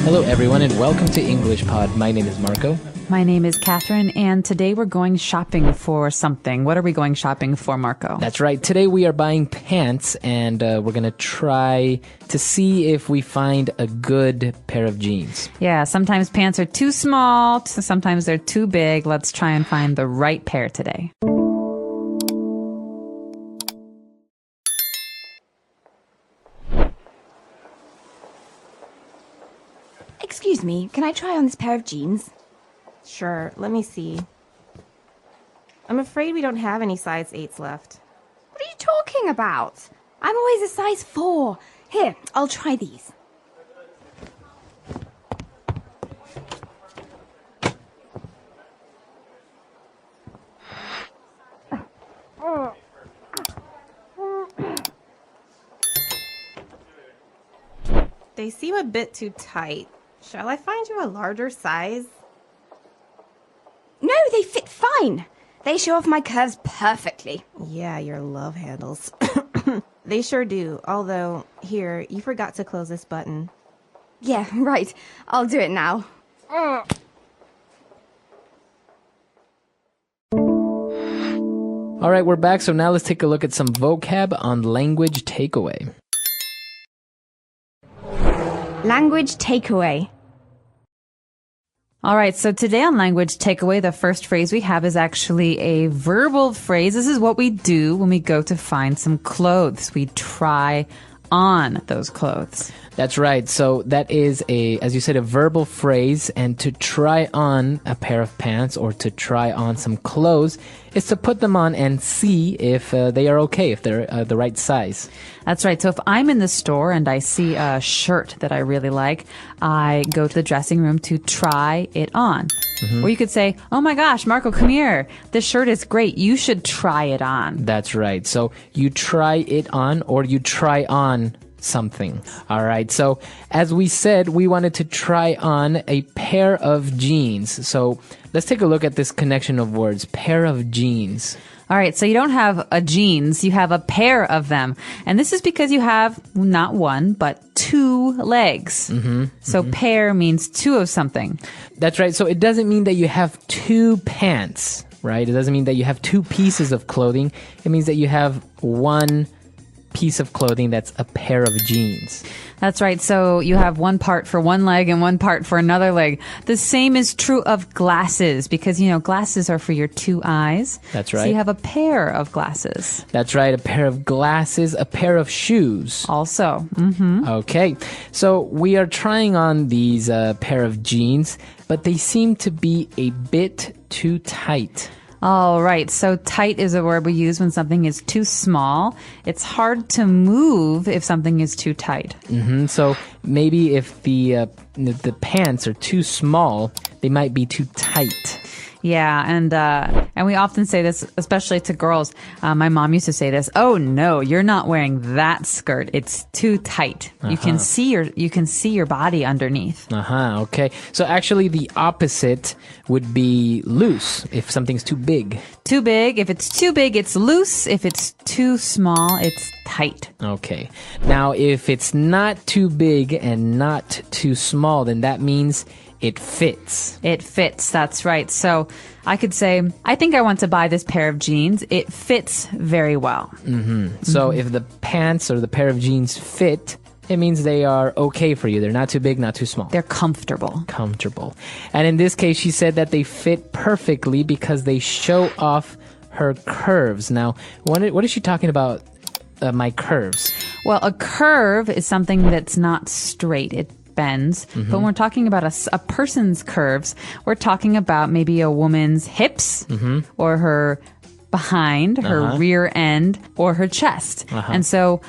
Hello, everyone, and welcome to English Pod. My name is Marco. My name is Catherine, and today we're going shopping for something. What are we going shopping for, Marco? That's right. Today we are buying pants, and we're going to try to see if we find a good pair of jeans. Yeah, sometimes pants are too small, sometimes they're too big. Let's try and find the right pair today. Excuse me, can I try on this pair of jeans? Sure, let me see. I'm afraid we don't have any size 8s left. What are you talking about? I'm always a size 4. Here, I'll try these. They seem a bit too tight. Shall I find you a larger size? No, they fit fine. They show off my curves perfectly. Yeah, your love handles. They sure do. Although, here, you forgot to close this button. Yeah, right. I'll do it now. All right, we're back. So now let's take a look at some vocab on language takeaway. Language takeaway. All right, so today on Language Takeaway, the first phrase we have is actually a verbal phrase. This is what we do when we go to find some clothes. We try on those clothes. That's right. So that is as you said, a verbal phrase. And to try on a pair of pants or to try on some clothes is to put them on and see if they are okay, if they're the right size. That's right. So if I'm in the store and I see a shirt that I really like, I go to the dressing room to try it on. Mm-hmm. Or you could say, oh my gosh, Marco, come here. This shirt is great. You should try it on. That's right. So you try it on or you try on something. All right. So as we said, we wanted to try on a pair of jeans. So let's take a look at this connection of words, pair of jeans. All right, so you don't have a jeans, you have a pair of them. And this is because you have not one, but two legs. Mm-hmm, so pair means two of something. That's right. So it doesn't mean that you have two pants, right? It doesn't mean that you have two pieces of clothing. It means that you have one piece of clothing that's a pair of jeans. That's right. So you have one part for one leg and one part for another leg. The same is true of glasses because, you know, glasses are for your two eyes. That's right. So you have a pair of glasses. That's right. A pair of glasses, a pair of shoes. Also. Mm-hmm. Okay. So we are trying on these pair of jeans, but they seem to be a bit too tight. All right. So tight is a word we use when something is too small. It's hard to move if something is too tight. Mm-hmm. So maybe if the pants are too small, they might be too tight. Yeah, and we often say this, especially to girls. My mom used to say this. Oh no, you're not wearing that skirt. It's too tight. Uh-huh. You can see your body underneath. Okay. So actually, the opposite would be loose. If something's too big. Too big. If it's too big, it's loose. If it's too small, it's tight. Okay. Now, if it's not too big and not too small, then that means it fits. It fits. That's right. So I could say, I think I want to buy this pair of jeans. It fits very well. Mm-hmm. So if the pants or the pair of jeans fit, it means they are okay for you. They're not too big, not too small. They're comfortable. Comfortable. And in this case, she said that they fit perfectly because they show off her curves. Now, what is she talking about? My curves. Well, a curve is something that's not straight. It bends. Mm-hmm. But when we're talking about a person's curves, we're talking about maybe a woman's hips or her behind, her rear end, or her chest. And so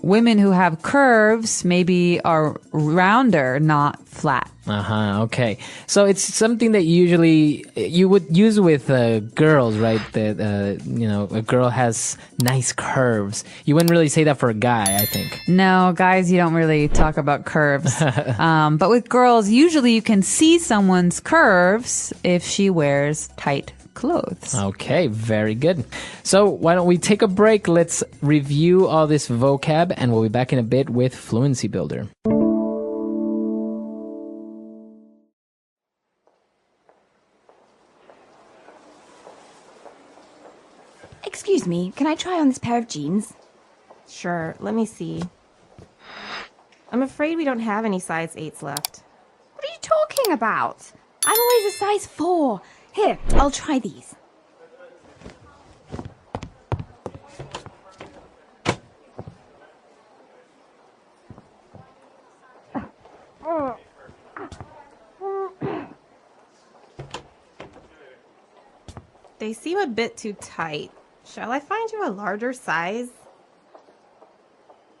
women who have curves maybe are rounder, not flat. Okay. So it's something that usually you would use with girls, right? That, a girl has nice curves. You wouldn't really say that for a guy, I think. No, guys, you don't really talk about curves. But with girls, usually you can see someone's curves if she wears tight clothes. Okay, very good. So why don't we take a break? Let's review all this vocab and we'll be back in a bit with Fluency Builder. me, can I try on this pair of jeans? Sure, let me see. I'm afraid we don't have any size 8s left. What are you talking about? I'm always a size 4. Here, I'll try these. They seem a bit too tight. Shall I find you a larger size?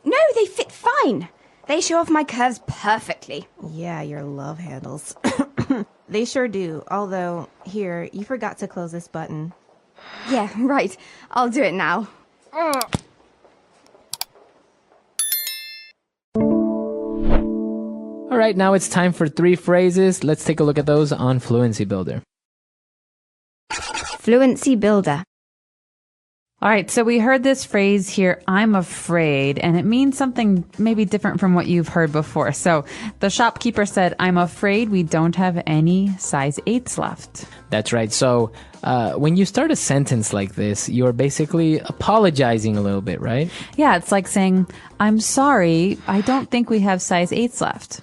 No, they fit fine. They show off my curves perfectly. Yeah, your love handles. They sure do. Although, here, you forgot to close this button. Yeah, right. I'll do it now. All right, now it's time for 3 phrases. Let's take a look at those on Fluency Builder. Fluency Builder. All right, so we heard this phrase here, I'm afraid, and it means something maybe different from what you've heard before. So the shopkeeper said, I'm afraid we don't have any size 8s left. That's right. So when you start a sentence like this, you're basically apologizing a little bit, right? Yeah, it's like saying, I'm sorry, I don't think we have size 8s left.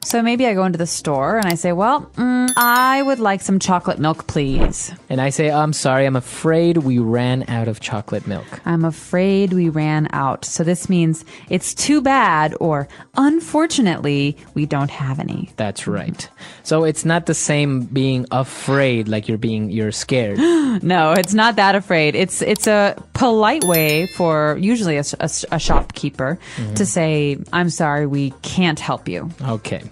So maybe I go into the store and I say, well, I would like some chocolate milk, please. And I say, I'm sorry, I'm afraid we ran out of chocolate milk. I'm afraid we ran out. So this means it's too bad or unfortunately, we don't have any. That's right. So it's not the same being afraid, like you're scared. No, it's not that afraid. It's a polite way for usually a shopkeeper to say, I'm sorry, we can't help you. Okay.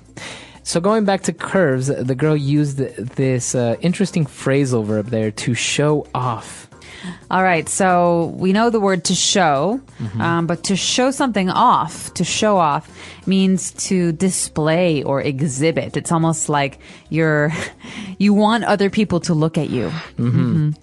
So going back to curves, the girl used this interesting phrasal verb there, to show off. All right, so we know the word to show, but to show something off, to show off, means to display or exhibit. It's almost like you want other people to look at you.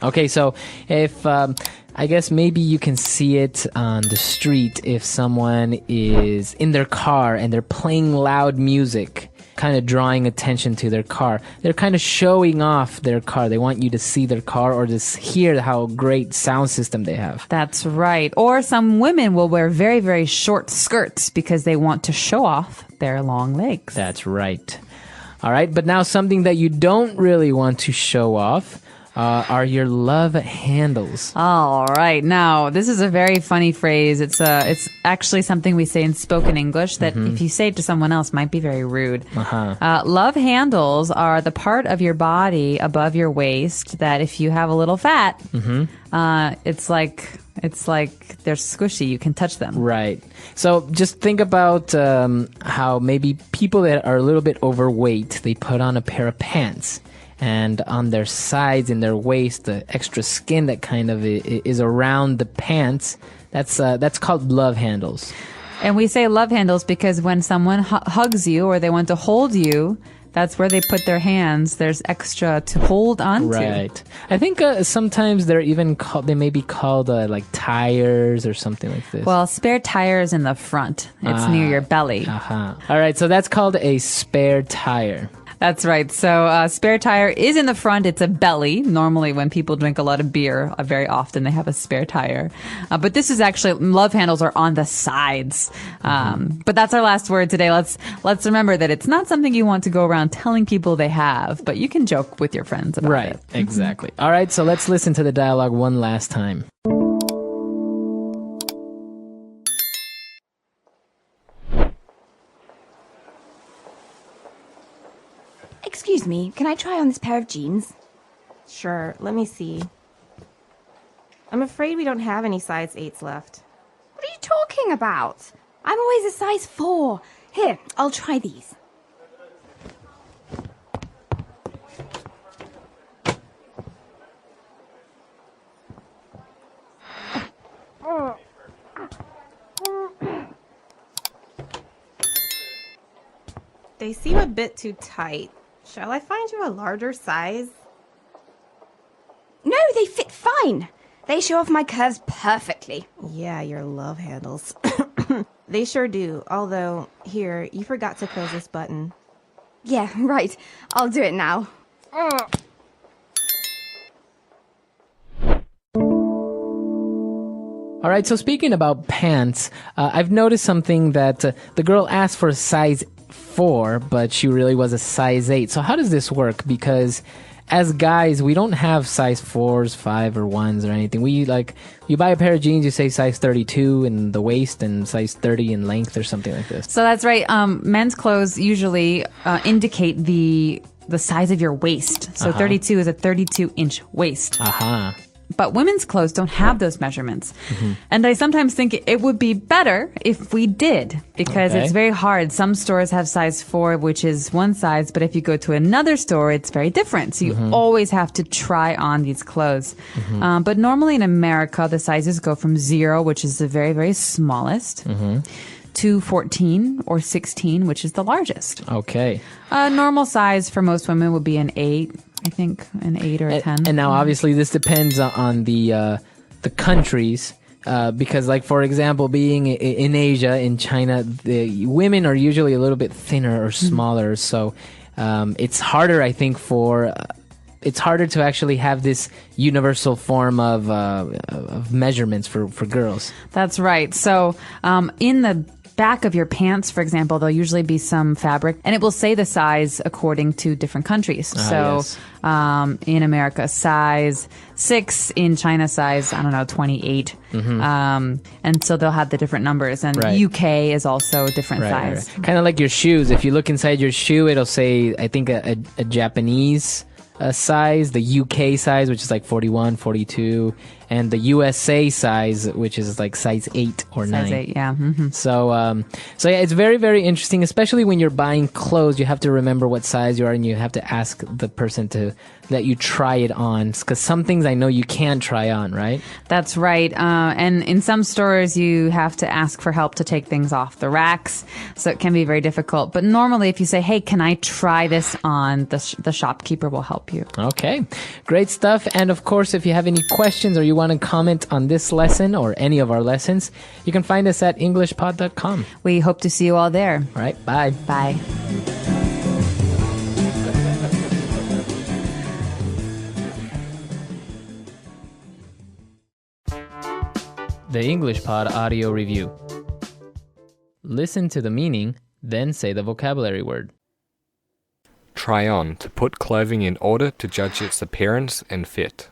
Okay, so if I guess maybe you can see it on the street if someone is in their car and they're playing loud music, kind of drawing attention to their car. They're kind of showing off their car. They want you to see their car or just hear how great sound system they have. That's right. Or some women will wear very, very short skirts because they want to show off their long legs. That's right. All right, but now something that you don't really want to show off are your love handles. All right. Now, this is a very funny phrase. It's actually something we say in spoken English that if you say it to someone else might be very rude. Love handles are the part of your body above your waist that if you have a little fat, it's like they're squishy. You can touch them. Right. So just think about how maybe people that are a little bit overweight, they put on a pair of pants. And on their sides, in their waist, the extra skin that kind of is around the pants, that's called love handles. And we say love handles because when someone hugs you or they want to hold you, that's where they put their hands. There's extra to hold on to. Right. I think sometimes they're even called, they may be called like tires or something like this. Well, spare tire is in the front. It's near your belly. All right. So that's called a spare tire. That's right. So spare tire is in the front. It's a belly. Normally when people drink a lot of beer, very often they have a spare tire. But this is actually, love handles are on the sides. But that's our last word today. Let's remember that it's not something you want to go around telling people they have, but you can joke with your friends about it. Right. Exactly. All right. So let's listen to the dialogue one last time. Excuse me, can I try on this pair of jeans? Sure, let me see. I'm afraid we don't have any size 8s left. What are you talking about? I'm always a size 4. Here, I'll try these. They seem a bit too tight. Shall I find you a larger size? No, they fit fine. They show off my curves perfectly. Yeah, your love handles. They sure do. Although, here, you forgot to close this button. Yeah, right. I'll do it now. All right, so speaking about pants, I've noticed something that the girl asked for a size 4, but she really was a size 8. So how does this work? Because as guys, we don't have size 4s, 5 or 1s or anything. We you buy a pair of jeans, you say size 32 in the waist and size 30 in length or something like this. So that's right. Men's clothes usually indicate the size of your waist. So 32 is a 32-inch waist. But women's clothes don't have those measurements. And I sometimes think it would be better if we did, because it's very hard. Some stores have size 4, which is one size, but if you go to another store, it's very different. So you always have to try on these clothes. But normally in America, the sizes go from 0, which is the very, very smallest, to 14 or 16, which is the largest. Okay. Normal size for most women would be an 8. I think an 8 or a 10. And now, obviously, this depends on the countries, because, like, for example, being in Asia, in China, the women are usually a little bit thinner or smaller, so it's harder, I think, it's harder to actually have this universal form of measurements for girls. That's right. So in the back of your pants, for example, there'll usually be some fabric, and it will say the size according to different countries. In America, size 6; in China, size 28. And so they'll have the different numbers. And UK is also a different size. Kind of like your shoes. If you look inside your shoe, it'll say, I think, a Japanese size, the UK size, which is like 41, 42, and the USA size, which is like size 8 or 9. Size 8, yeah. So yeah, it's very, very interesting, especially when you're buying clothes. You have to remember what size you are, and you have to ask the person to let you try it on, because some things I know you can try on, right? That's right. And in some stores, you have to ask for help to take things off the racks, so it can be very difficult. But normally, if you say, hey, can I try this on, the shopkeeper will help you. Okay, great stuff. And of course, if you have any questions or you want to comment on this lesson or any of our lessons, you can find us at englishpod.com. We hope to see you all there. All right, bye. Bye. The English Pod Audio Review. Listen to the meaning, then say the vocabulary word. Try on, to put clothing in order to judge its appearance and fit.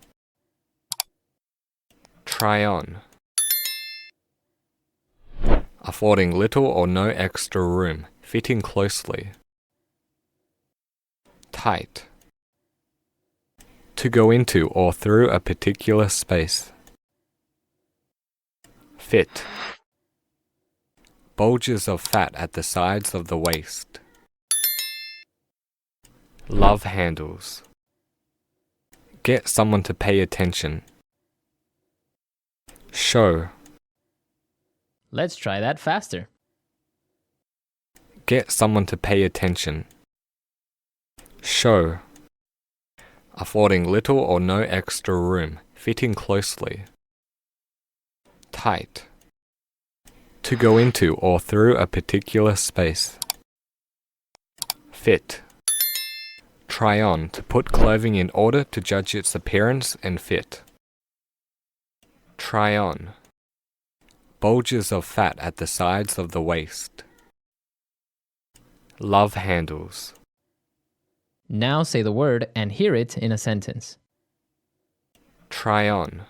Try on. Affording little or no extra room, fitting closely. Tight. To go into or through a particular space. Fit. Bulges of fat at the sides of the waist. Love handles. Get someone to pay attention. Show. Let's try that faster. Get someone to pay attention. Show. Affording little or no extra room, fitting closely. Tight. To go into or through a particular space. Fit. Try on, to put clothing in order to judge its appearance and fit. Try on. Bulges of fat at the sides of the waist. Love handles. Now say the word and hear it in a sentence. Try on.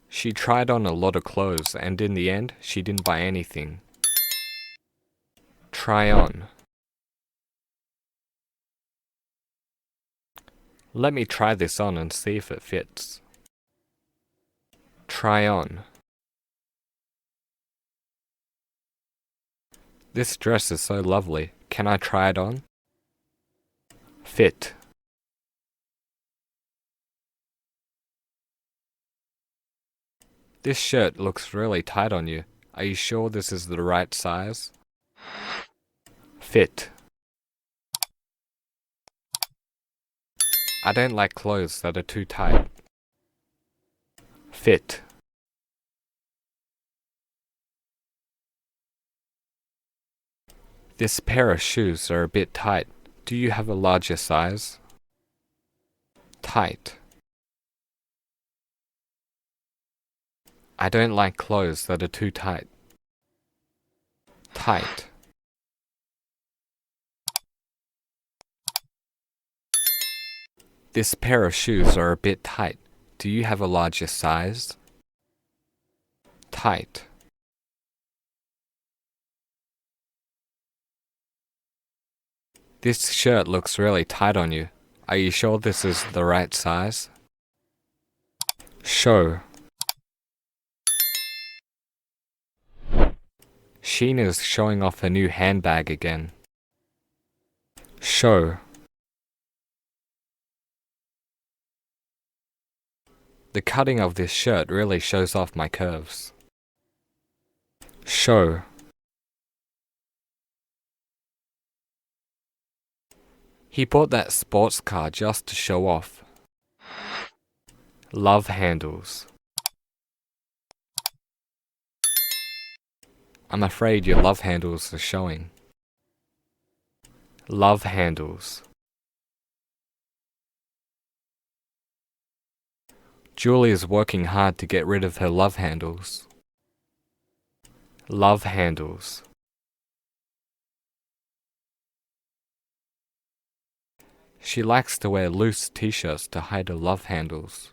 She tried on a lot of clothes, and in the end, she didn't buy anything. Try on. Let me try this on and see if it fits. Try on. This dress is so lovely. Can I try it on? Fit. This shirt looks really tight on you. Are you sure this is the right size? Fit. I don't like clothes that are too tight. Fit. This pair of shoes are a bit tight. Do you have a larger size? Tight. I don't like clothes that are too tight. Tight. This pair of shoes are a bit tight. Do you have a larger size? Tight. This shirt looks really tight on you. Are you sure this is the right size? Show. Sheena's showing off her new handbag again. Show. The cutting of this shirt really shows off my curves. Show. He bought that sports car just to show off. Love handles. I'm afraid your love handles are showing. Love handles. Julie is working hard to get rid of her love handles. Love handles. She likes to wear loose t-shirts to hide her love handles.